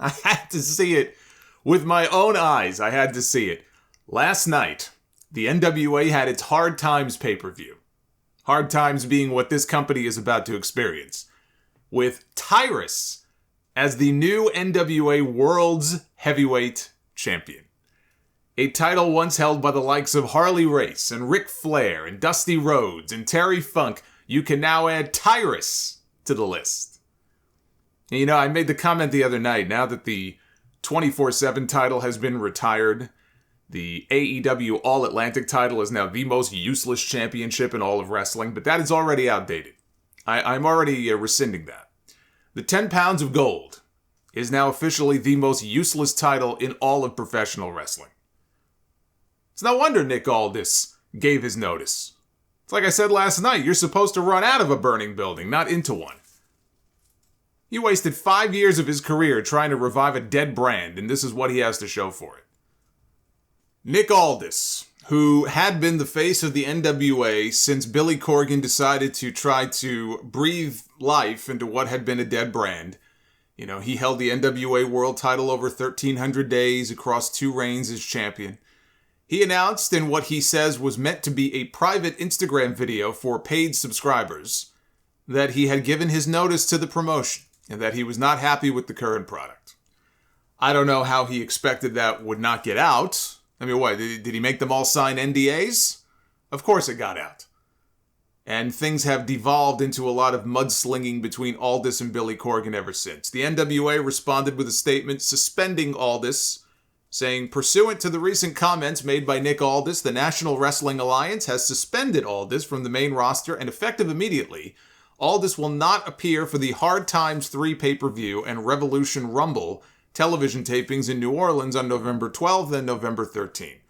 I had to see it with my own eyes. I had to see it. Last night, the NWA had its Hard Times pay-per-view. Hard Times being what this company is about to experience. With Tyrus as the new NWA World's Heavyweight Champion. A title once held by the likes of Harley Race and Ric Flair and Dusty Rhodes and Terry Funk. You can now add Tyrus to the list. And I made the comment the other night, now that the 24/7 title has been retired, the AEW All-Atlantic title is now the most useless championship in all of wrestling, but that is already outdated. I'm already rescinding that. The 10 pounds of gold is now officially the most useless title in all of professional wrestling. It's no wonder Nick Aldis gave his notice. It's like I said last night, you're supposed to run out of a burning building, not into one. He wasted 5 years of his career trying to revive a dead brand, and this is what he has to show for it. Nick Aldis, who had been the face of the NWA since Billy Corgan decided to try to breathe life into what had been a dead brand. He held the NWA World title over 1,300 days across 2 reigns as champion. He announced in what he says was meant to be a private Instagram video for paid subscribers that he had given his notice to the promotion and that he was not happy with the current product. I don't know how he expected that would not get out. I mean, what, did he make them all sign NDAs? Of course it got out. And things have devolved into a lot of mudslinging between Aldis and Billy Corgan ever since. The NWA responded with a statement suspending Aldis, saying, pursuant to the recent comments made by Nick Aldis, the National Wrestling Alliance has suspended Aldis from the main roster, and effective immediately, Aldis will not appear for the Hard Times 3 pay-per-view and Revolution Rumble television tapings in New Orleans on November 12th and November 13th.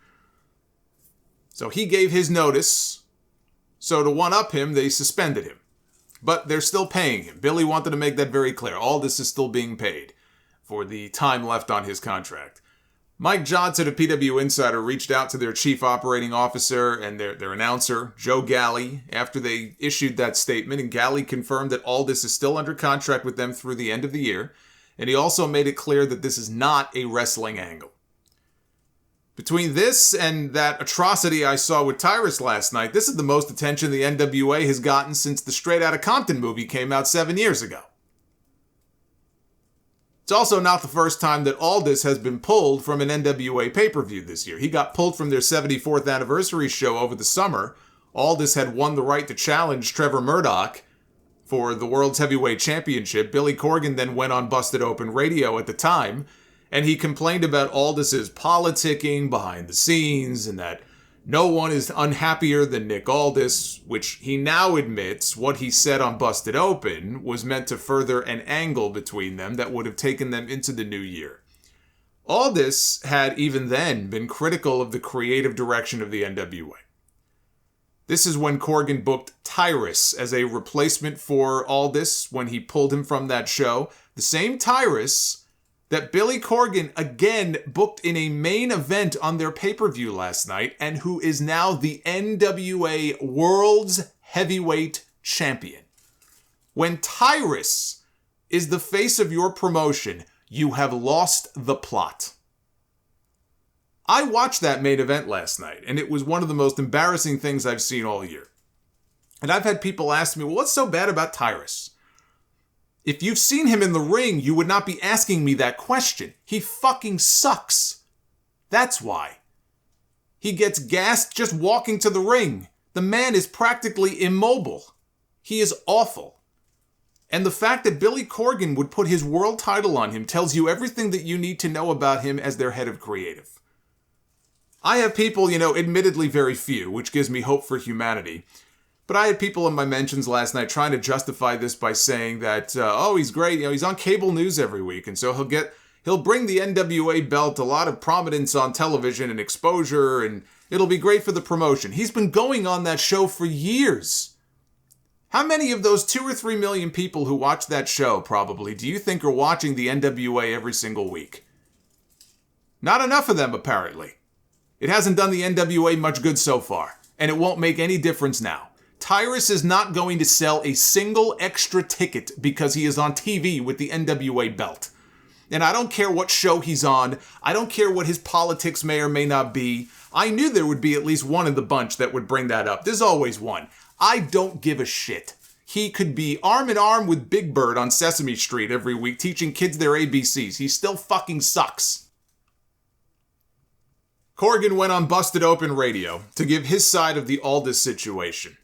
So he gave his notice, so to one-up him, they suspended him. But they're still paying him. Billy wanted to make that very clear. Aldis is still being paid for the time left on his contract. Mike Johnson of PW Insider reached out to their chief operating officer and their announcer, Joe Galli, after they issued that statement, and Galli confirmed that Aldis is still under contract with them through the end of the year, and he also made it clear that this is not a wrestling angle. Between this and that atrocity I saw with Tyrus last night, this is the most attention the NWA has gotten since the Straight Outta Compton movie came out 7 years ago. It's also not the first time that Aldis has been pulled from an NWA pay-per-view this year. He got pulled from their 74th anniversary show over the summer. Aldis had won the right to challenge Trevor Murdoch for the World's Heavyweight Championship. Billy Corgan then went on Busted Open Radio at the time, and he complained about Aldis's politicking behind the scenes and that no one is unhappier than Nick Aldis, which he now admits what he said on Busted Open was meant to further an angle between them that would have taken them into the new year. Aldis had even then been critical of the creative direction of the NWA. This is when Corgan booked Tyrus as a replacement for Aldis when he pulled him from that show. The same Tyrus that Billy Corgan again booked in a main event on their pay-per-view last night, and who is now the NWA World's Heavyweight Champion. When Tyrus is the face of your promotion, you have lost the plot. I watched that main event last night, and it was one of the most embarrassing things I've seen all year. And I've had people ask me, well, what's so bad about Tyrus? If you've seen him in the ring, you would not be asking me that question. He fucking sucks. That's why. He gets gassed just walking to the ring. The man is practically immobile. He is awful. And the fact that Billy Corgan would put his world title on him tells you everything that you need to know about him as their head of creative. I have people, admittedly very few, which gives me hope for humanity. But I had people in my mentions last night trying to justify this by saying that, he's great, he's on cable news every week, and so he'll bring the NWA belt a lot of prominence on television and exposure, and it'll be great for the promotion. He's been going on that show for years. How many of those 2 or 3 million people who watch that show, probably, do you think are watching the NWA every single week? Not enough of them, apparently. It hasn't done the NWA much good so far, and it won't make any difference now. Tyrus is not going to sell a single extra ticket because he is on TV with the NWA belt. And I don't care what show he's on. I don't care what his politics may or may not be. I knew there would be at least one in the bunch that would bring that up. There's always one. I don't give a shit. He could be arm in arm with Big Bird on Sesame Street every week teaching kids their ABCs. He still fucking sucks. Corgan went on Busted Open Radio to give his side of the Aldis situation.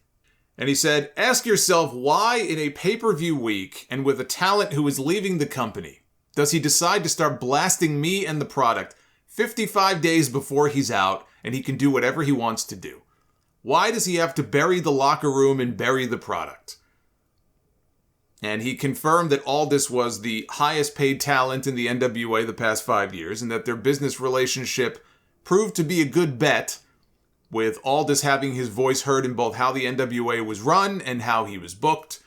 And he said, ask yourself why in a pay-per-view week and with a talent who is leaving the company, does he decide to start blasting me and the product 55 days before he's out and he can do whatever he wants to do? Why does he have to bury the locker room and bury the product? And he confirmed that Aldis was the highest paid talent in the NWA the past 5 years and that their business relationship proved to be a good bet, with Aldis having his voice heard in both how the NWA was run and how he was booked.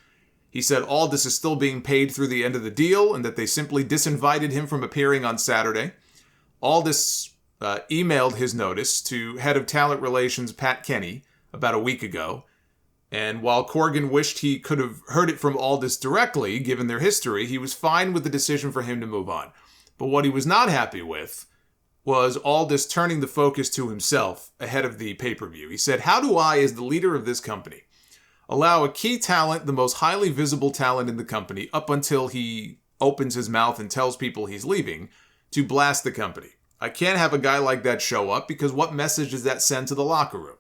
He said Aldis is still being paid through the end of the deal and that they simply disinvited him from appearing on Saturday. Aldis emailed his notice to head of talent relations Pat Kenny about a week ago. And while Corgan wished he could have heard it from Aldis directly, given their history, he was fine with the decision for him to move on. But what he was not happy with was Aldis turning the focus to himself ahead of the pay-per-view. He said, how do I, as the leader of this company, allow a key talent, the most highly visible talent in the company, up until he opens his mouth and tells people he's leaving, to blast the company? I can't have a guy like that show up because what message does that send to the locker room?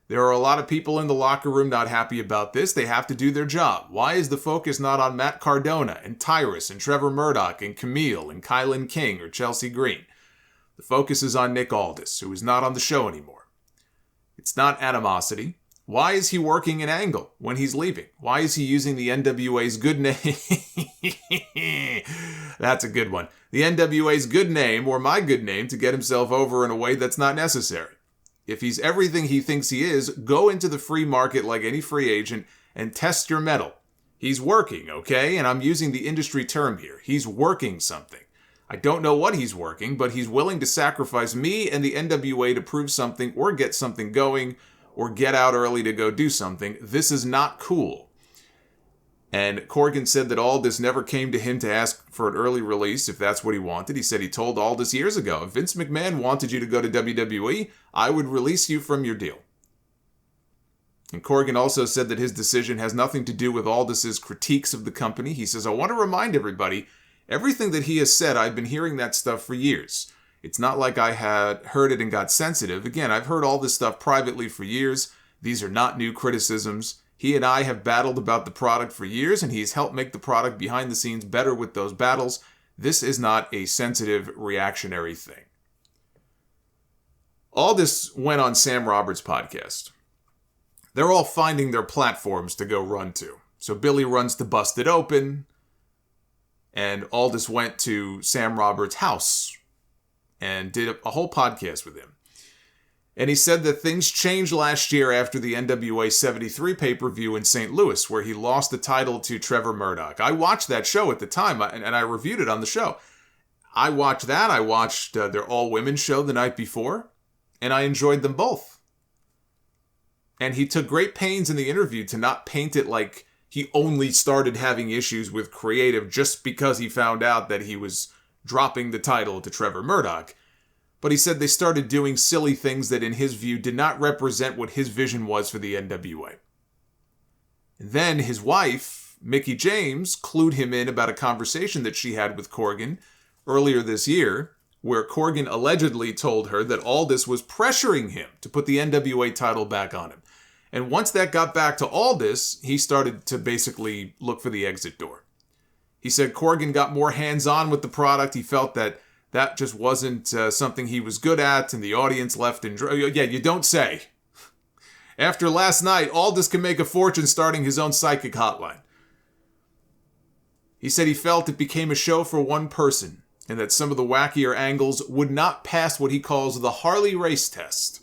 There are a lot of people in the locker room not happy about this. They have to do their job. Why is the focus not on Matt Cardona and Tyrus and Trevor Murdoch and Camille and Kylan King or Chelsea Green? The focus is on Nick Aldis, who is not on the show anymore. It's not animosity. Why is he working an angle when he's leaving? Why is he using the NWA's good name? That's a good one. The NWA's good name, or my good name, to get himself over in a way that's not necessary. If he's everything he thinks he is, go into the free market like any free agent and test your mettle. He's working, okay? And I'm using the industry term here. He's working something. I don't know what he's working, but he's willing to sacrifice me and the NWA to prove something or get something going or get out early to go do something. This is not cool. And Corgan said that Aldis never came to him to ask for an early release if that's what he wanted. He said he told Aldis years ago, if Vince McMahon wanted you to go to WWE, I would release you from your deal. And Corgan also said that his decision has nothing to do with Aldis's critiques of the company. He says, I want to remind everybody, everything that he has said, I've been hearing that stuff for years. It's not like I had heard it and got sensitive. Again, I've heard all this stuff privately for years. These are not new criticisms. He and I have battled about the product for years, and he's helped make the product behind the scenes better with those battles. This is not a sensitive, reactionary thing. Aldis went on Sam Roberts' podcast. They're all finding their platforms to go run to. So Billy runs to Busted Open, and Aldis went to Sam Roberts' house and did a whole podcast with him. And he said that things changed last year after the NWA 73 pay-per-view in St. Louis, where he lost the title to Trevor Murdoch. I watched that show at the time, and I reviewed it on the show. I watched that. I watched their all-women show the night before, and I enjoyed them both. And he took great pains in the interview to not paint it like he only started having issues with creative just because he found out that he was dropping the title to Trevor Murdoch. But he said they started doing silly things that in his view did not represent what his vision was for the NWA. And then his wife, Mickie James, clued him in about a conversation that she had with Corgan earlier this year, where Corgan allegedly told her that Aldis was pressuring him to put the NWA title back on him. And once that got back to Aldis, he started to basically look for the exit door. He said Corgan got more hands-on with the product. He felt that just wasn't something he was good at, and the audience left in... Yeah, you don't say. After last night, Aldis can make a fortune starting his own psychic hotline. He said he felt it became a show for one person, and that some of the wackier angles would not pass what he calls the Harley Race test,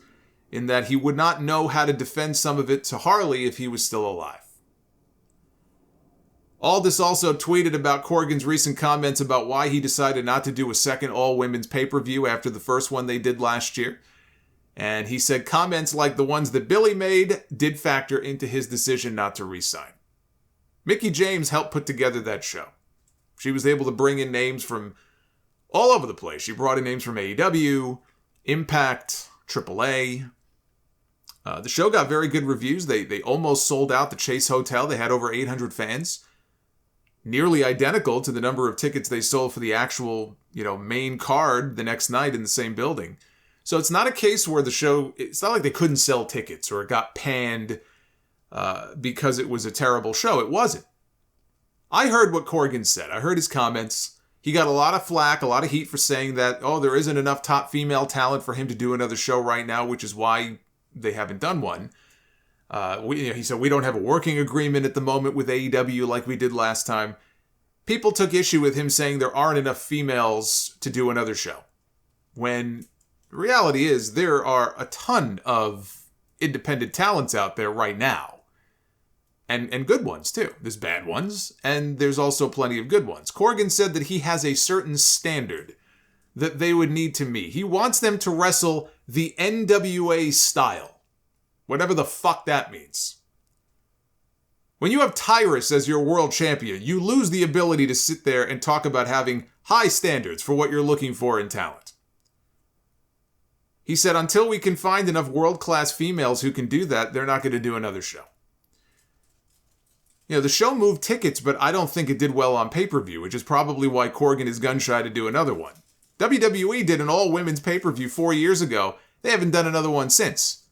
in that he would not know how to defend some of it to Harley if he was still alive. Aldis also tweeted about Corgan's recent comments about why he decided not to do a second all-women's pay-per-view after the first one they did last year. And he said comments like the ones that Billy made did factor into his decision not to re-sign. Mickie James helped put together that show. She was able to bring in names from all over the place. She brought in names from AEW, Impact, AAA. The show got very good reviews. They almost sold out the Chase Hotel. They had over 800 fans. Nearly identical to the number of tickets they sold for the actual, main card the next night in the same building. So it's not a case where it's not like they couldn't sell tickets or it got panned because it was a terrible show. It wasn't. I heard what Corgan said. I heard his comments. He got a lot of flack, a lot of heat for saying that, there isn't enough top female talent for him to do another show right now, which is why they haven't done one. He said, we don't have a working agreement at the moment with AEW like we did last time. People took issue with him saying there aren't enough females to do another show. When the reality is there are a ton of independent talents out there right now. And good ones, too. There's bad ones, and there's also plenty of good ones. Corgan said that he has a certain standard that they would need to meet. He wants them to wrestle the NWA style. Whatever the fuck that means. When you have Tyrus as your world champion, you lose the ability to sit there and talk about having high standards for what you're looking for in talent. He said, until we can find enough world-class females who can do that, they're not going to do another show. The show moved tickets, but I don't think it did well on pay-per-view, which is probably why Corgan is gun-shy to do another one. WWE did an all-women's pay-per-view 4 years ago. They haven't done another one since.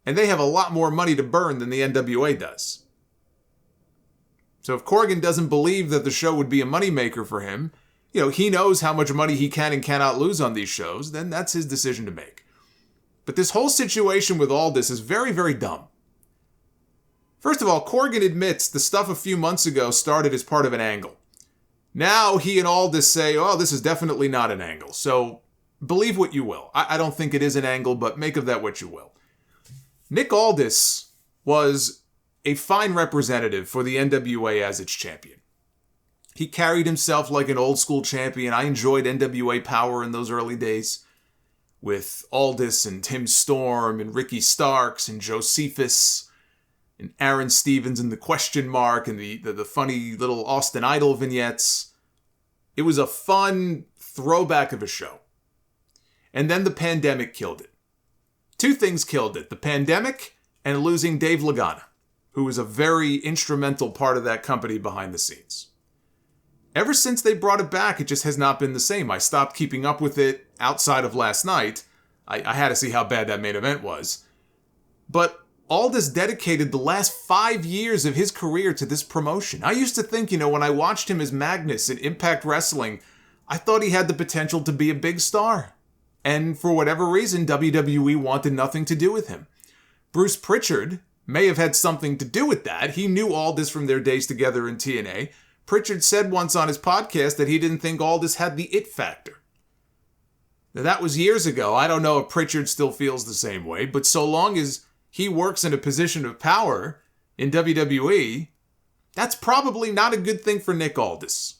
And they have a lot more money to burn than the NWA does. So if Corgan doesn't believe that the show would be a moneymaker for him, he knows how much money he can and cannot lose on these shows, then that's his decision to make. But this whole situation with Aldis is very, very dumb. First of all, Corgan admits the stuff a few months ago started as part of an angle. Now he and Aldis say, this is definitely not an angle. So believe what you will. I don't think it is an angle, but make of that what you will. Nick Aldis was a fine representative for the NWA as its champion. He carried himself like an old school champion. I enjoyed NWA Power in those early days with Aldis and Tim Storm and Ricky Starks and Josephus and Aaron Stevens and the question mark and the funny little Austin Idol vignettes. It was a fun throwback of a show. And then the pandemic killed it. Two things killed it. The pandemic and losing Dave Lagana, who was a very instrumental part of that company behind the scenes. Ever since they brought it back, it just has not been the same. I stopped keeping up with it outside of last night. I had to see how bad that main event was. But Aldis dedicated the last 5 years of his career to this promotion. I used to think, when I watched him as Magnus in Impact Wrestling, I thought he had the potential to be a big star. And for whatever reason, WWE wanted nothing to do with him. Bruce Pritchard may have had something to do with that. He knew Aldis from their days together in TNA. Pritchard said once on his podcast that he didn't think Aldis had the it factor. Now, that was years ago. I don't know if Pritchard still feels the same way, but so long as he works in a position of power in WWE, that's probably not a good thing for Nick Aldis.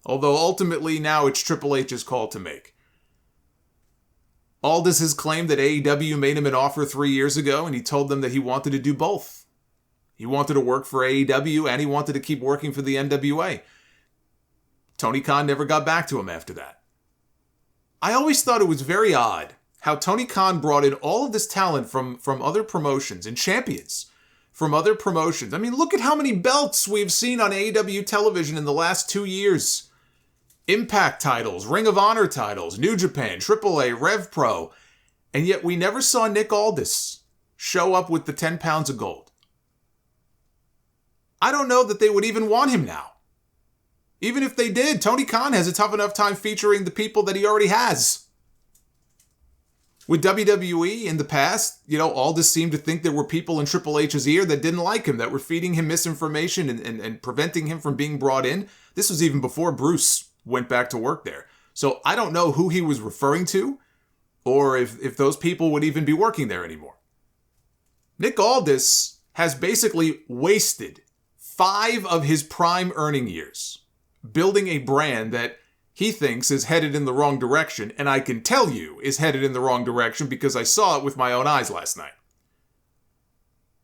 Although ultimately now it's Triple H's call to make. Aldis has claimed that AEW made him an offer 3 years ago, and he told them that he wanted to do both. He wanted to work for AEW, and he wanted to keep working for the NWA. Tony Khan never got back to him after that. I always thought it was very odd how Tony Khan brought in all of this talent from other promotions and champions from other promotions. I mean, look at how many belts we've seen on AEW television in the last 2 years. Impact titles, Ring of Honor titles, New Japan, AAA, Rev Pro. And yet we never saw Nick Aldis show up with the 10 pounds of gold. I don't know that they would even want him now. Even if they did, Tony Khan has a tough enough time featuring the people that he already has. With WWE in the past, Aldis seemed to think there were people in Triple H's ear that didn't like him, that were feeding him misinformation and preventing him from being brought in. This was even before Bruce went back to work there. So I don't know who he was referring to, or if those people would even be working there anymore. Nick Aldis has basically wasted 5 of his prime earning years building a brand that he thinks is headed in the wrong direction, and I can tell you is headed in the wrong direction because I saw it with my own eyes last night.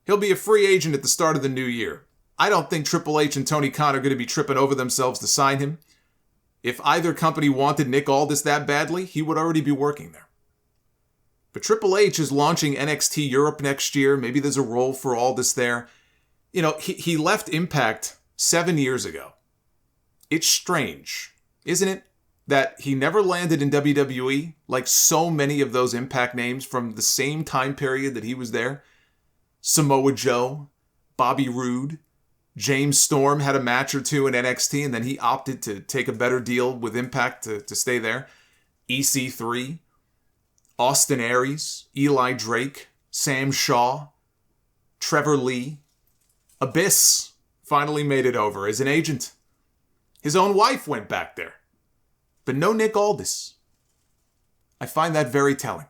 He'll be a free agent at the start of the new year. I don't think Triple H and Tony Khan are going to be tripping over themselves to sign him. If either company wanted Nick Aldis that badly, he would already be working there. But Triple H is launching NXT Europe next year. Maybe there's a role for Aldis there. You know, he left Impact 7 years ago. It's strange, isn't it, that he never landed in WWE like so many of those Impact names from the same time period that he was there? Samoa Joe, Bobby Roode, James Storm had a match or two in NXT, and then he opted to take a better deal with Impact to stay there. EC3, Austin Aries, Eli Drake, Sam Shaw, Trevor Lee. Abyss finally made it over as an agent. His own wife went back there. But no Nick Aldis. I find that very telling.